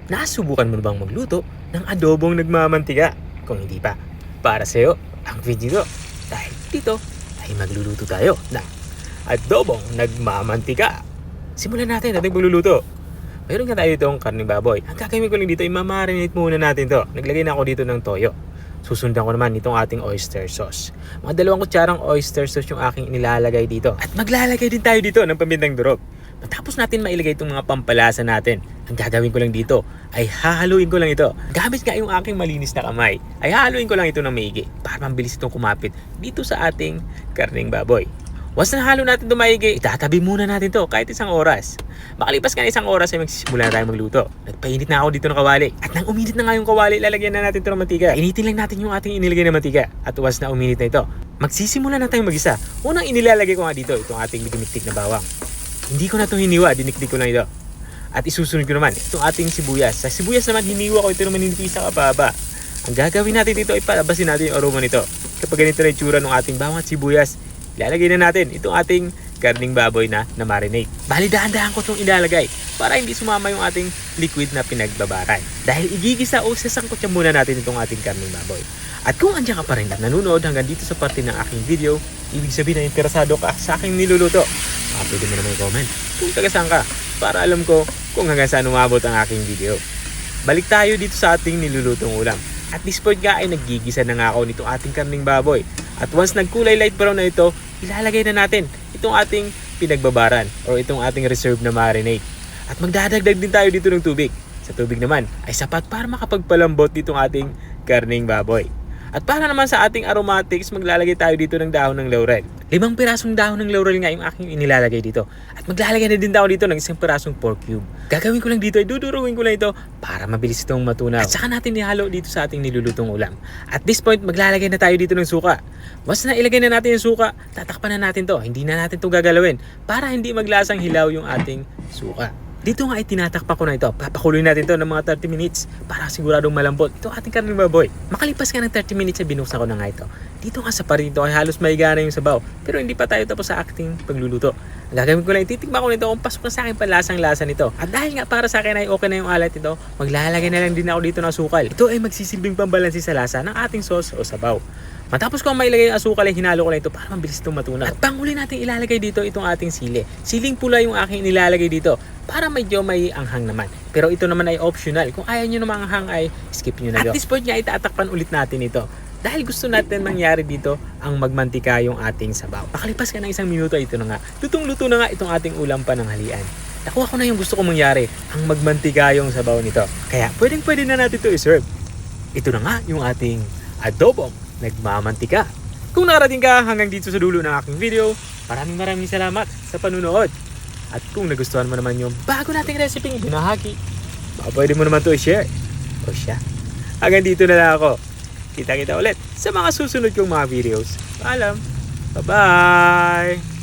Nasubukan mo na bang magluto ng adobong nagmamantika? Kung hindi pa, para sa'yo ang video to. Dahil dito ay magluluto tayo ng adobong nagmamantika. Simulan natin ating pagluluto. Mayroon nga tayo itong karneng baboy. Ang gagawin ko lang dito ay mamarinate muna natin to. Naglagay na ako dito ng toyo. Susundan ko naman itong ating oyster sauce. Mga 2 kutsarang oyster sauce yung aking inilalagay dito. At maglalagay din tayo dito ng pamintang durog. Matapos natin mailagay itong mga pampalasa natin, ang gagawin ko lang dito ay hahaluin ko lang ito. Gamit nga yung aking malinis na kamay, ay hahaluin ko lang ito ng maigi para mabilis itong kumapit dito sa ating karneng baboy. Once na halo natin ito maigi, itatabi muna natin to kahit 1 oras. Makalipas ka na 1 oras ay magsisimula na tayo magluto. Nagpainit na ako dito ng kawali. At nang uminit na nga yung kawali, lalagyan na natin ito ng mantika. Initin lang natin yung ating inilagay na mantika. At once na uminit na ito, magsisimula na tayong magisa. Unang inilalagay ko nga dito itong ating dinimiktik na bawang. Hindi ko na ito hiniwa, dinikdik ko lang ito. At isusunod ko naman itong ating sibuyas. Sa sibuyas naman, hiniwa ko ito naman hinipis sa kababa. Ang gagawin natin dito ay palabasin natin yung aroma nito. Kapag ganito na itsura ng ating bawang at sibuyas, ilalagay na natin itong ating karning baboy na marinate. Bali, dahan-dahan ko itong ilalagay para hindi sumama yung ating liquid na pinagbabaran. Dahil igigisa o sasangkot siya muna natin itong ating karning baboy. At kung andyan ka pa rin at nanonood hanggang dito sa parte ng aking video, ibig sabihin na interesado ka sa aking niluluto. Pwede mo naman i-comment kung taga saan ka para alam ko kung hanggang saan umabot ang aking video. Balik tayo dito sa ating nilulutong ulam. At this point nga ay naggigisa na nga ako nitong ating karning baboy. At once nagkulay light brown na ito, ilalagay na natin itong ating pinagbabaran o itong ating reserve na marinade. At magdadagdag din tayo dito ng tubig. Sa tubig naman ay sapat para makapagpalambot ditong ating karning baboy. At para naman sa ating aromatics, maglalagay tayo dito ng dahon ng laurel. 5 pirasong dahon ng laurel nga yung aking inilalagay dito. At maglalagay na din tayo dito ng 1 pirasong pork cube. Gagawin ko lang dito ay dudurugin ko lang ito para mabilis itong matunaw. At saka natin ihalo dito sa ating nilulutong ulam. At this point, maglalagay na tayo dito ng suka. Once na ilagay na natin yung suka, tatakpan na natin to. Hindi na natin to gagalawin para hindi maglasang hilaw yung ating suka. Dito nga ay tinatakpan ko na ito. Papakuloy natin ito ng mga 30 minutes para siguradong malambot ito ating karneng baboy. Makalipas ka ng 30 minutes ay binuksan ko na nga ito. Dito nga sa parin ito ay halos mahiga na yung sabaw. Pero hindi pa tayo tapos sa ating pagluluto. Ang gagawin ko lang, titikman ko nito kung pasok na sa akin palasang-lasa nito. At dahil nga para sa akin ay okay na yung alat ito, maglalagay na lang din ako dito ng asukal. Ito ay magsisilbing pambalansi sa lasa ng ating sauce o sabaw. Matapos ko mailagay yung asukal ay hinalo ko lang ito para mabilis itong matunaw. At panghuli natin ilalagay dito itong ating sili. Siling pula yung aking nilalagay dito para medyo may anghang naman. Pero ito naman ay optional. Kung ayaw nyo naman anghang ay skip nyo na ito. At this point nga itatakpan ulit natin ito. Dahil gusto natin mangyari dito ang magmantika yung ating sabaw. Pakalipas ka ng 1 minuto, ito na nga. Lutong-luto na nga itong ating ulam pananghalian. Nakuha ko na yung gusto kong mangyari, ang magmantika yung sabaw nito. Kaya pwede na natin ito i-serve. Ito na nga yung ating adobong nagmamantika. Kung nakarating ka hanggang dito sa dulo ng aking video, maraming salamat sa panunood. At kung nagustuhan mo naman yung bago nating recipe binahagi, baka pwede mo naman ito i-share. O siya. Hanggang dito na lang ako. Kita-kita ulit sa mga susunod kong mga videos. Paalam. Bye-bye!